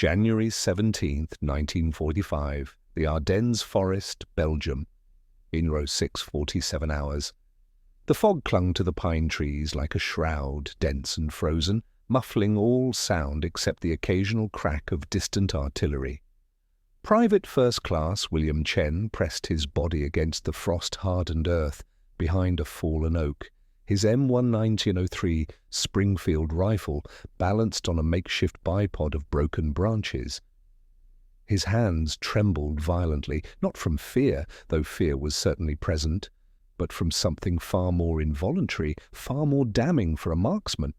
January 17th, 1945, the Ardennes Forest, Belgium. INRO 6:47 hours. The fog clung to the pine trees like a shroud, dense and frozen, muffling all sound except the occasional crack of distant artillery. Private First Class William Chen pressed his body against the frost-hardened earth behind a fallen oak, his M11903 Springfield rifle balanced on a makeshift bipod of broken branches. His hands trembled violently, not from fear, though fear was certainly present, but from something far more involuntary, far more damning for a marksman.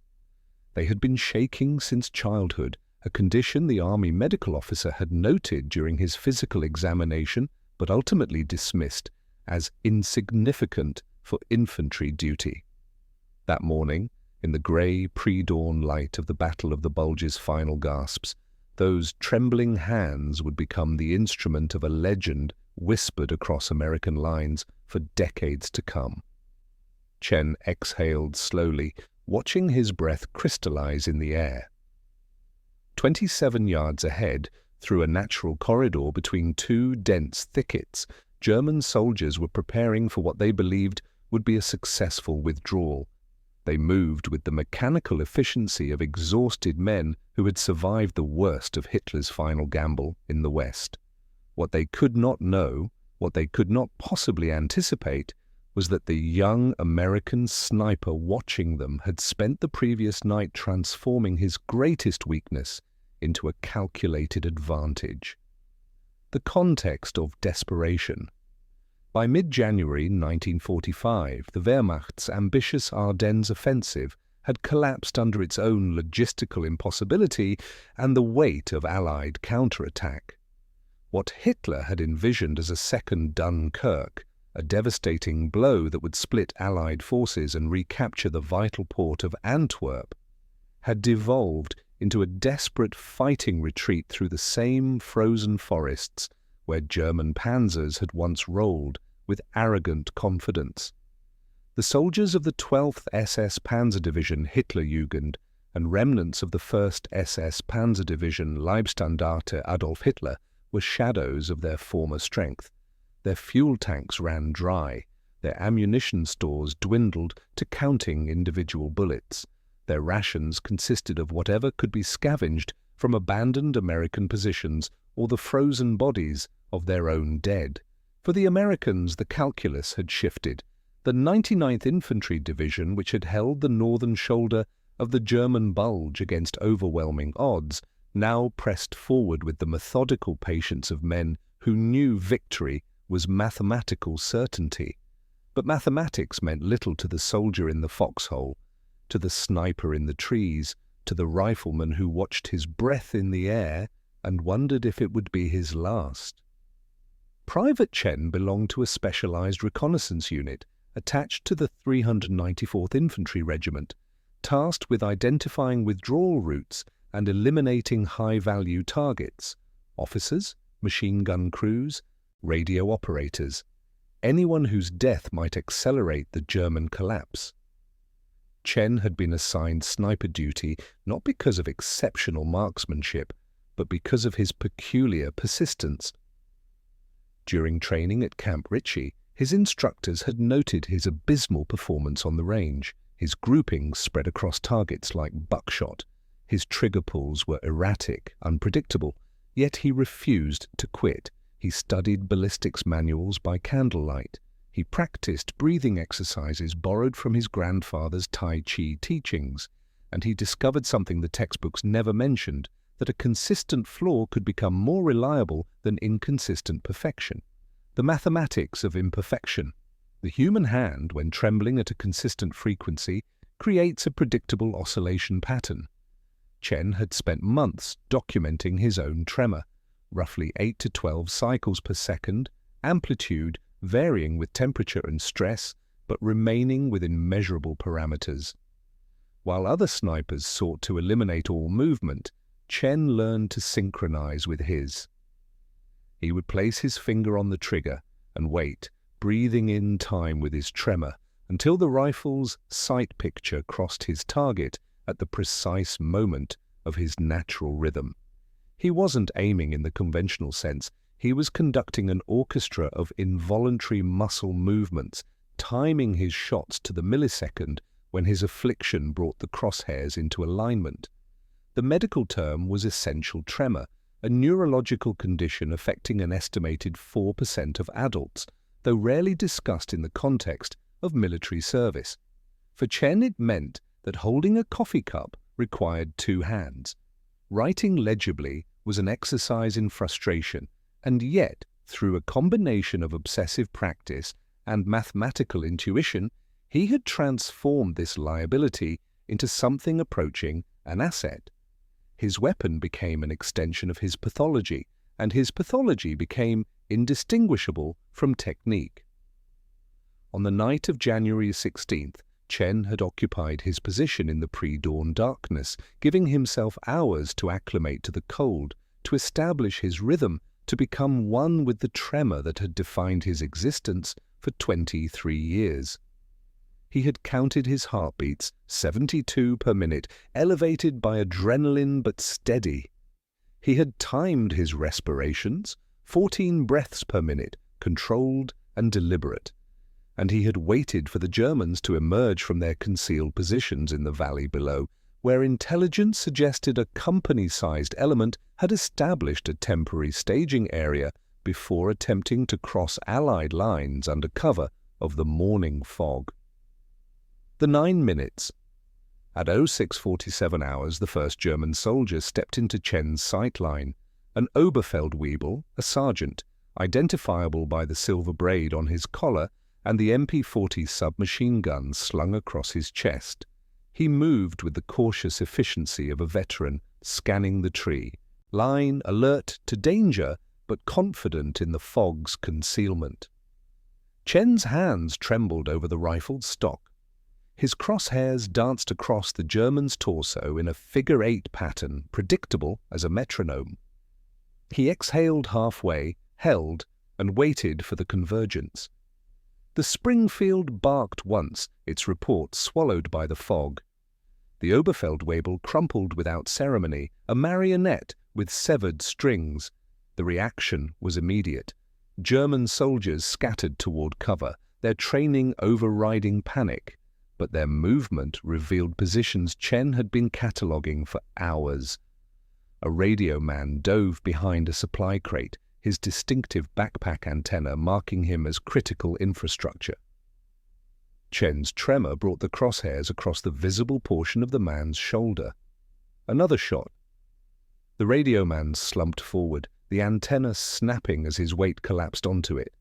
They had been shaking since childhood, a condition the Army medical officer had noted during his physical examination, but ultimately dismissed as insignificant for infantry duty. That morning, in the grey pre-dawn light of the Battle of the Bulge's final gasps, those trembling hands would become the instrument of a legend whispered across American lines for decades to come. Chen exhaled slowly, watching his breath crystallize in the air. 27 yards ahead, through a natural corridor between two dense thickets, German soldiers were preparing for what they believed would be a successful withdrawal. They moved with the mechanical efficiency of exhausted men who had survived the worst of Hitler's final gamble in the West. What they could not know, what they could not possibly anticipate, was that the young American sniper watching them had spent the previous night transforming his greatest weakness into a calculated advantage. The context of desperation. By mid-January 1945, the Wehrmacht's ambitious Ardennes offensive had collapsed under its own logistical impossibility and the weight of Allied counterattack. What Hitler had envisioned as a second Dunkirk, a devastating blow that would split Allied forces and recapture the vital port of Antwerp, had devolved into a desperate fighting retreat through the same frozen forests where German panzers had once rolled with arrogant confidence. The soldiers of the 12th SS Panzer Division Hitlerjugend and remnants of the 1st SS Panzer Division Leibstandarte Adolf Hitler were shadows of their former strength. Their fuel tanks ran dry, their ammunition stores dwindled to counting individual bullets. Their rations consisted of whatever could be scavenged from abandoned American positions or the frozen bodies of their own dead. For the Americans, the calculus had shifted. The 99th Infantry Division, which had held the northern shoulder of the German Bulge against overwhelming odds, now pressed forward with the methodical patience of men who knew victory was mathematical certainty. But mathematics meant little to the soldier in the foxhole, to the sniper in the trees, to the rifleman who watched his breath in the air and wondered if it would be his last. Private Chen belonged to a specialized reconnaissance unit attached to the 394th Infantry Regiment, tasked with identifying withdrawal routes and eliminating high-value targets: officers, machine gun crews, radio operators, anyone whose death might accelerate the German collapse. Chen had been assigned sniper duty not because of exceptional marksmanship, but because of his peculiar persistence. During training at Camp Ritchie, his instructors had noted his abysmal performance on the range. His groupings spread across targets like buckshot. His trigger pulls were erratic, unpredictable, yet he refused to quit. He studied ballistics manuals by candlelight. He practiced breathing exercises borrowed from his grandfather's Tai Chi teachings, and he discovered something the textbooks never mentioned, that a consistent flaw could become more reliable than inconsistent perfection. The mathematics of imperfection. The human hand, when trembling at a consistent frequency, creates a predictable oscillation pattern. Chen had spent months documenting his own tremor, roughly 8 to 12 cycles per second, amplitude varying with temperature and stress, but remaining within measurable parameters. While other snipers sought to eliminate all movement, Chen learned to synchronize with his. He would place his finger on the trigger and wait, breathing in time with his tremor, until the rifle's sight picture crossed his target at the precise moment of his natural rhythm. He wasn't aiming in the conventional sense. He was conducting an orchestra of involuntary muscle movements, timing his shots to the millisecond when his affliction brought the crosshairs into alignment. The medical term was essential tremor, a neurological condition affecting an estimated 4% of adults, though rarely discussed in the context of military service. For Chen, it meant that holding a coffee cup required two hands. Writing legibly was an exercise in frustration, and yet, through a combination of obsessive practice and mathematical intuition, he had transformed this liability into something approaching an asset. His weapon became an extension of his pathology, and his pathology became indistinguishable from technique. On the night of January 16th, Chen had occupied his position in the pre-dawn darkness, giving himself hours to acclimate to the cold, to establish his rhythm, to become one with the tremor that had defined his existence for 23 years. He had counted his heartbeats, 72 per minute, elevated by adrenaline but steady. He had timed his respirations, 14 breaths per minute, controlled and deliberate. And he had waited for the Germans to emerge from their concealed positions in the valley below, where intelligence suggested a company-sized element had established a temporary staging area before attempting to cross Allied lines under cover of the morning fog. The 9 minutes. At 06:47 hours, the first German soldier stepped into Chen's sight line. An Oberfeldwebel, a sergeant, identifiable by the silver braid on his collar and the MP-40 submachine gun slung across his chest. He moved with the cautious efficiency of a veteran scanning the tree, line alert to danger but confident in the fog's concealment. Chen's hands trembled over the rifled stock. His crosshairs danced across the German's torso in a figure-8 pattern, predictable as a metronome. He exhaled halfway, held, and waited for the convergence. The Springfield barked once, its report swallowed by the fog. The Oberfeldwebel crumpled without ceremony, a marionette with severed strings. The reaction was immediate. German soldiers scattered toward cover, their training overriding panic. But their movement revealed positions Chen had been cataloguing for hours. A radio man dove behind a supply crate, his distinctive backpack antenna marking him as critical infrastructure. Chen's tremor brought the crosshairs across the visible portion of the man's shoulder. Another shot. The radio man slumped forward, the antenna snapping as his weight collapsed onto it.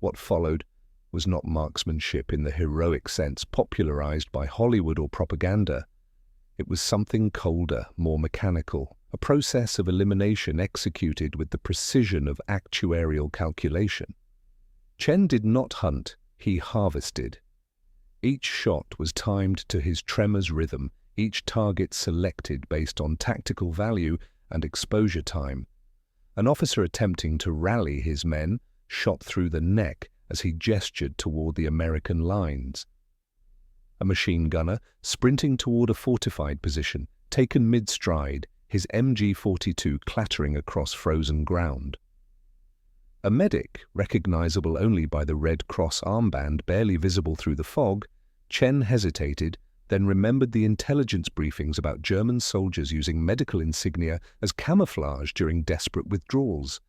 What followed was not marksmanship in the heroic sense popularized by Hollywood or propaganda. It was something colder, more mechanical, a process of elimination executed with the precision of actuarial calculation. Chen did not hunt, he harvested. Each shot was timed to his tremor's rhythm, each target selected based on tactical value and exposure time. An officer attempting to rally his men shot through the neck as he gestured toward the American lines. A machine gunner, sprinting toward a fortified position, taken mid-stride, his MG-42 clattering across frozen ground. A medic, recognizable only by the Red Cross armband barely visible through the fog, Chen hesitated, then remembered the intelligence briefings about German soldiers using medical insignia as camouflage during desperate withdrawals.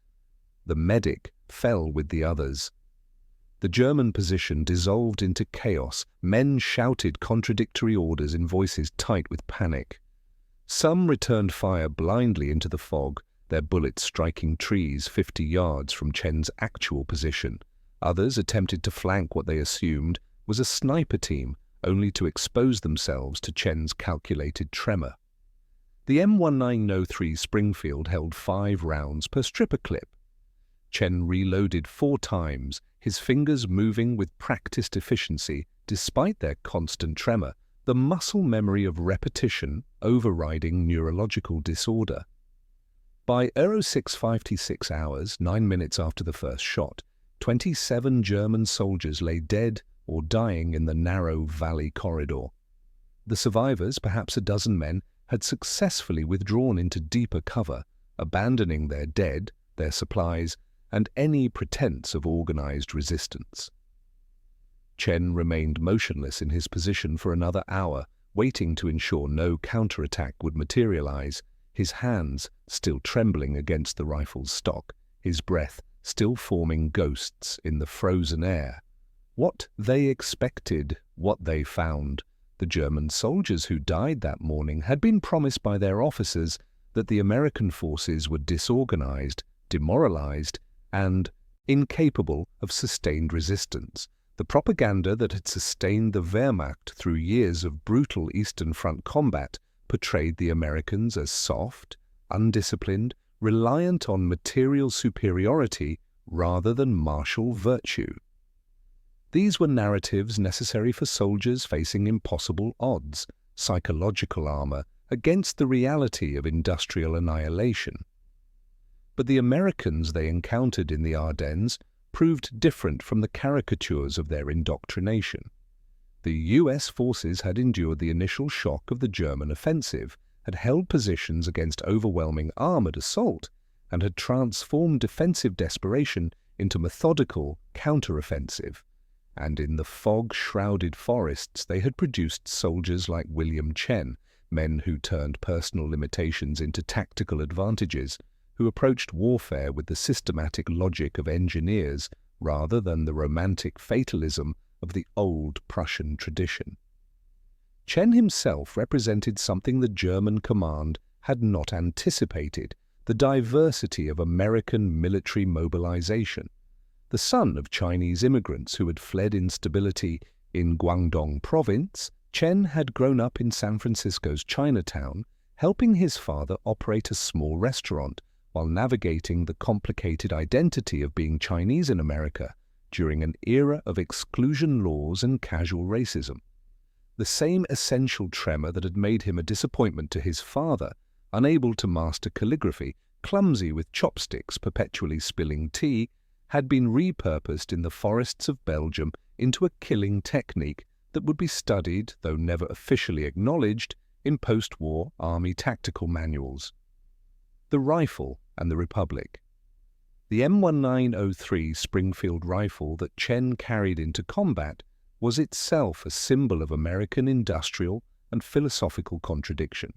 The medic fell with the others. The German position dissolved into chaos. Men shouted contradictory orders in voices tight with panic. Some returned fire blindly into the fog, their bullets striking trees 50 yards from Chen's actual position. Others attempted to flank what they assumed was a sniper team, only to expose themselves to Chen's calculated tremor. The M1903 Springfield held 5 rounds per stripper clip. Chen reloaded 4 times, his fingers moving with practiced efficiency despite their constant tremor, the muscle memory of repetition overriding neurological disorder. By 06:56 hours, 9 minutes after the first shot, 27 German soldiers lay dead or dying in the narrow valley corridor. The survivors, perhaps a dozen men, had successfully withdrawn into deeper cover, abandoning their dead, their supplies, and any pretense of organized resistance. Chen remained motionless in his position for another hour, waiting to ensure no counterattack would materialize, his hands still trembling against the rifle's stock, his breath still forming ghosts in the frozen air. What they expected, what they found. The German soldiers who died that morning had been promised by their officers that the American forces were disorganized, demoralized, and incapable of sustained resistance. The propaganda that had sustained the Wehrmacht through years of brutal Eastern Front combat portrayed the Americans as soft, undisciplined, reliant on material superiority rather than martial virtue. These were narratives necessary for soldiers facing impossible odds, psychological armor, against the reality of industrial annihilation. But the Americans they encountered in the Ardennes proved different from the caricatures of their indoctrination. The U.S. forces had endured the initial shock of the German offensive, had held positions against overwhelming armored assault, and had transformed defensive desperation into methodical counteroffensive. And in the fog-shrouded forests they had produced soldiers like William Chen, men who turned personal limitations into tactical advantages, who approached warfare with the systematic logic of engineers rather than the romantic fatalism of the old Prussian tradition. Chen himself represented something the German command had not anticipated, the diversity of American military mobilization. The son of Chinese immigrants who had fled instability in Guangdong province, Chen had grown up in San Francisco's Chinatown, helping his father operate a small restaurant while navigating the complicated identity of being Chinese in America during an era of exclusion laws and casual racism. The same essential tremor that had made him a disappointment to his father, unable to master calligraphy, clumsy with chopsticks, perpetually spilling tea, had been repurposed in the forests of Belgium into a killing technique that would be studied, though never officially acknowledged, in post-war army tactical manuals. The rifle and the Republic. The M1903 Springfield rifle that Chen carried into combat was itself a symbol of American industrial and philosophical contradiction.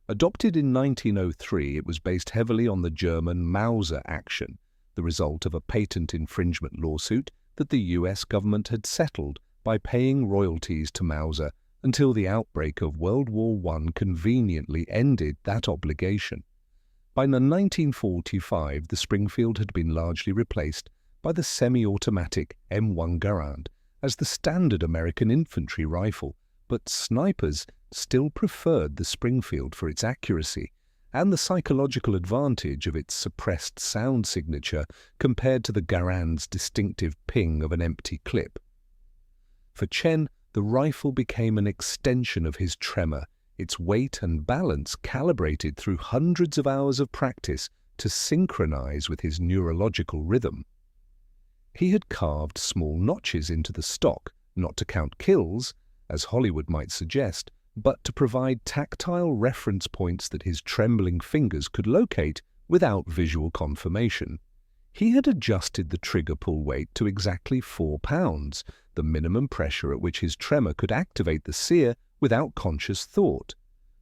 Adopted in 1903, it was based heavily on the German Mauser action, the result of a patent infringement lawsuit that the US government had settled by paying royalties to Mauser until the outbreak of World War I conveniently ended that obligation. By 1945, the Springfield had been largely replaced by the semi-automatic M1 Garand as the standard American infantry rifle, but snipers still preferred the Springfield for its accuracy and the psychological advantage of its suppressed sound signature compared to the Garand's distinctive ping of an empty clip. For Chen, the rifle became an extension of his tremor, its weight and balance calibrated through hundreds of hours of practice to synchronize with his neurological rhythm. He had carved small notches into the stock, not to count kills, as Hollywood might suggest, but to provide tactile reference points that his trembling fingers could locate without visual confirmation. He had adjusted the trigger pull weight to exactly 4 pounds, the minimum pressure at which his tremor could activate the sear without conscious thought.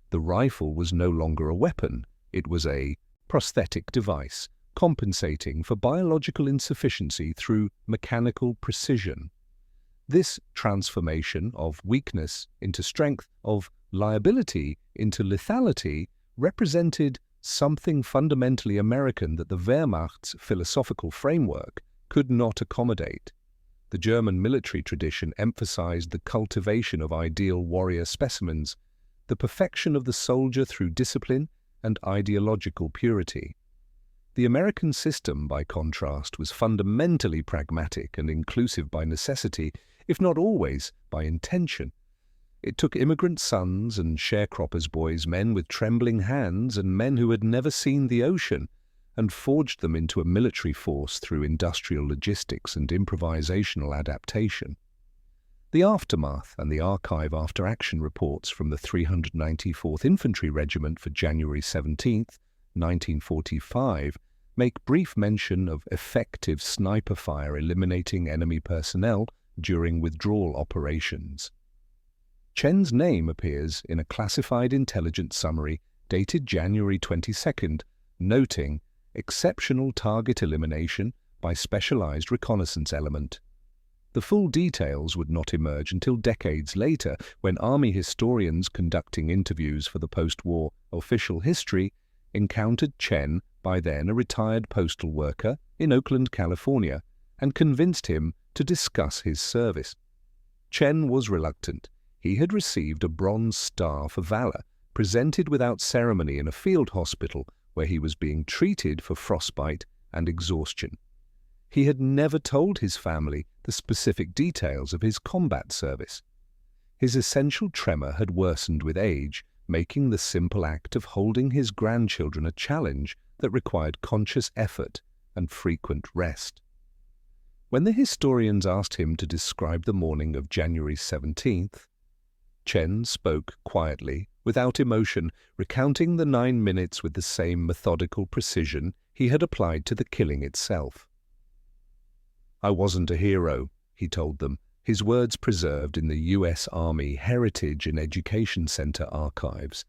The rifle was no longer a weapon, it was a prosthetic device, compensating for biological insufficiency through mechanical precision. This transformation of weakness into strength, of liability into lethality, represented something fundamentally American that the Wehrmacht's philosophical framework could not accommodate. The German military tradition emphasized the cultivation of ideal warrior specimens, the perfection of the soldier through discipline and ideological purity. The American system, by contrast, was fundamentally pragmatic and inclusive by necessity, if not always by intention. It took immigrant sons and sharecroppers' boys, men with trembling hands and men who had never seen the ocean, and forged them into a military force through industrial logistics and improvisational adaptation. The aftermath and the archive after-action reports from the 394th Infantry Regiment for January 17, 1945, make brief mention of effective sniper fire eliminating enemy personnel during withdrawal operations. Chen's name appears in a classified intelligence summary dated January 22nd, noting exceptional target elimination by specialized reconnaissance element. The full details would not emerge until decades later, when Army historians conducting interviews for the post-war official history encountered Chen, by then a retired postal worker, in Oakland, California, and convinced him to discuss his service. Chen was reluctant. He had received a Bronze Star for valor, presented without ceremony in a field hospital where he was being treated for frostbite and exhaustion. He had never told his family the specific details of his combat service. His essential tremor had worsened with age, making the simple act of holding his grandchildren a challenge that required conscious effort and frequent rest. When the historians asked him to describe the morning of January 17th, Chen spoke quietly, without emotion, recounting the 9 minutes with the same methodical precision he had applied to the killing itself. "I wasn't a hero," he told them, his words preserved in the U.S. Army Heritage and Education Center archives.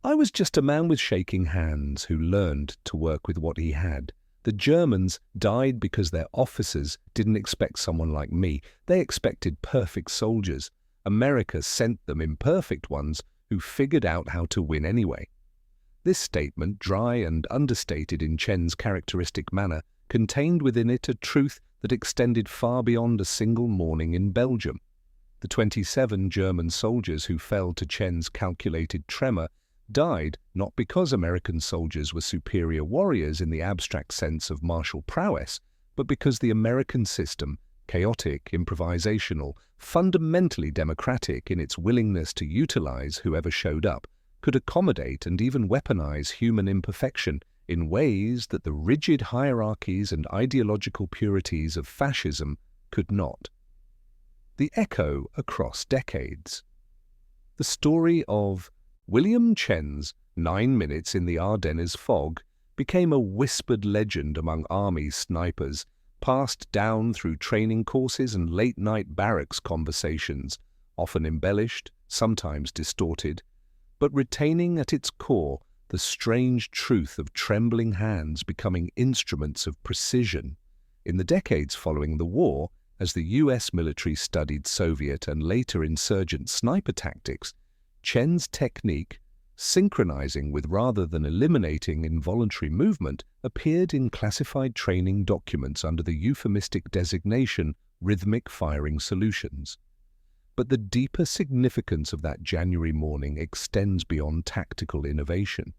"I was just a man with shaking hands who learned to work with what he had. The Germans died because their officers didn't expect someone like me. They expected perfect soldiers. America sent them imperfect ones who figured out how to win anyway." This statement, dry and understated in Chen's characteristic manner, contained within it a truth that extended far beyond a single morning in Belgium. The 27 German soldiers who fell to Chen's calculated tremor died not because American soldiers were superior warriors in the abstract sense of martial prowess, but because the American system, chaotic, improvisational, fundamentally democratic in its willingness to utilize whoever showed up, could accommodate and even weaponize human imperfection in ways that the rigid hierarchies and ideological purities of fascism could not. The echo across decades. The story of William Chen's 9 minutes in the Ardennes fog became a whispered legend among army snipers, passed down through training courses and late-night barracks conversations, often embellished, sometimes distorted, but retaining at its core the strange truth of trembling hands becoming instruments of precision. In the decades following the war, as the U.S. military studied Soviet and later insurgent sniper tactics, Chen's technique, synchronizing with rather than eliminating involuntary movement, appeared in classified training documents under the euphemistic designation rhythmic firing solutions. But the deeper significance of that January morning extends beyond tactical innovation.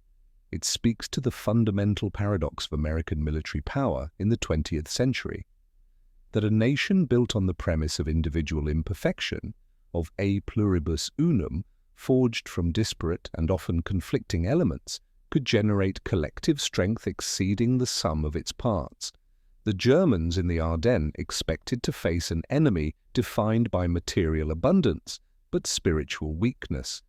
It speaks to the fundamental paradox of American military power in the 20th century, that a nation built on the premise of individual imperfection, of a pluribus unum, forged from disparate and often conflicting elements, could generate collective strength exceeding the sum of its parts. The Germans in the Ardennes expected to face an enemy defined by material abundance, but spiritual weakness.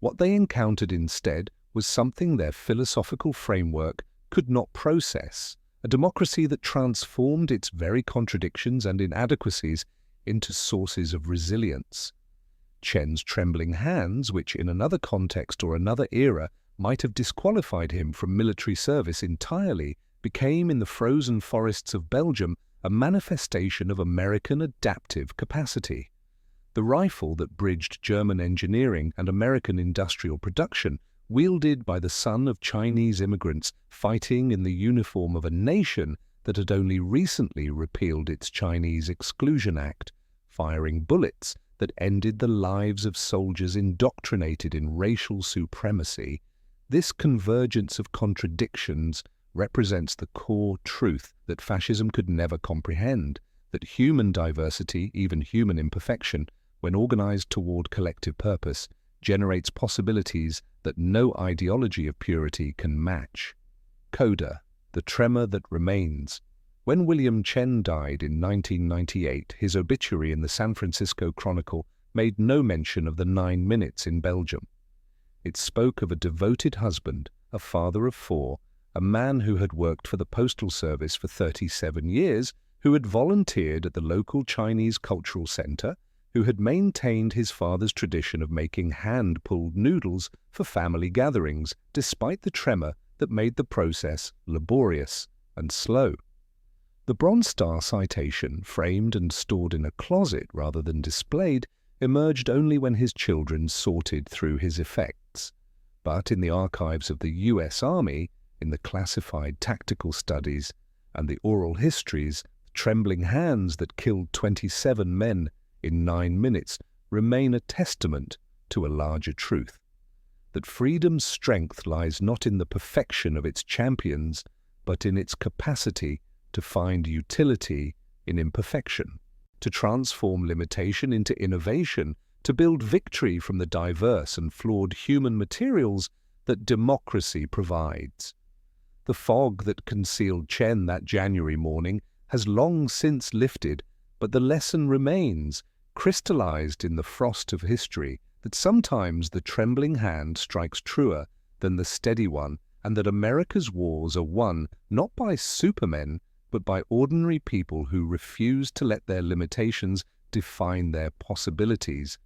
What they encountered instead was something their philosophical framework could not process, a democracy that transformed its very contradictions and inadequacies into sources of resilience. Chen's trembling hands, which in another context or another era might have disqualified him from military service entirely, became in the frozen forests of Belgium a manifestation of American adaptive capacity. The rifle that bridged German engineering and American industrial production, wielded by the son of Chinese immigrants fighting in the uniform of a nation that had only recently repealed its Chinese Exclusion Act, firing bullets that ended the lives of soldiers indoctrinated in racial supremacy, this convergence of contradictions represents the core truth that fascism could never comprehend, that human diversity, even human imperfection, when organized toward collective purpose, generates possibilities that no ideology of purity can match. Coda, the tremor that remains. When William Chen died in 1998, his obituary in the San Francisco Chronicle made no mention of the 9 minutes in Belgium. It spoke of a devoted husband, a father of four, a man who had worked for the Postal Service for 37 years, who had volunteered at the local Chinese Cultural Center, who had maintained his father's tradition of making hand-pulled noodles for family gatherings, despite the tremor that made the process laborious and slow. The Bronze Star citation, framed and stored in a closet rather than displayed, emerged only when his children sorted through his effects. But in the archives of the U.S. Army, in the classified tactical studies, and the oral histories, trembling hands that killed 27 men in 9 minutes remain a testament to a larger truth, that freedom's strength lies not in the perfection of its champions, but in its capacity to find utility in imperfection, to transform limitation into innovation, to build victory from the diverse and flawed human materials that democracy provides. The fog that concealed Chen that January morning has long since lifted, but the lesson remains, crystallized in the frost of history, that sometimes the trembling hand strikes truer than the steady one, and that America's wars are won not by supermen, but by ordinary people who refuse to let their limitations define their possibilities.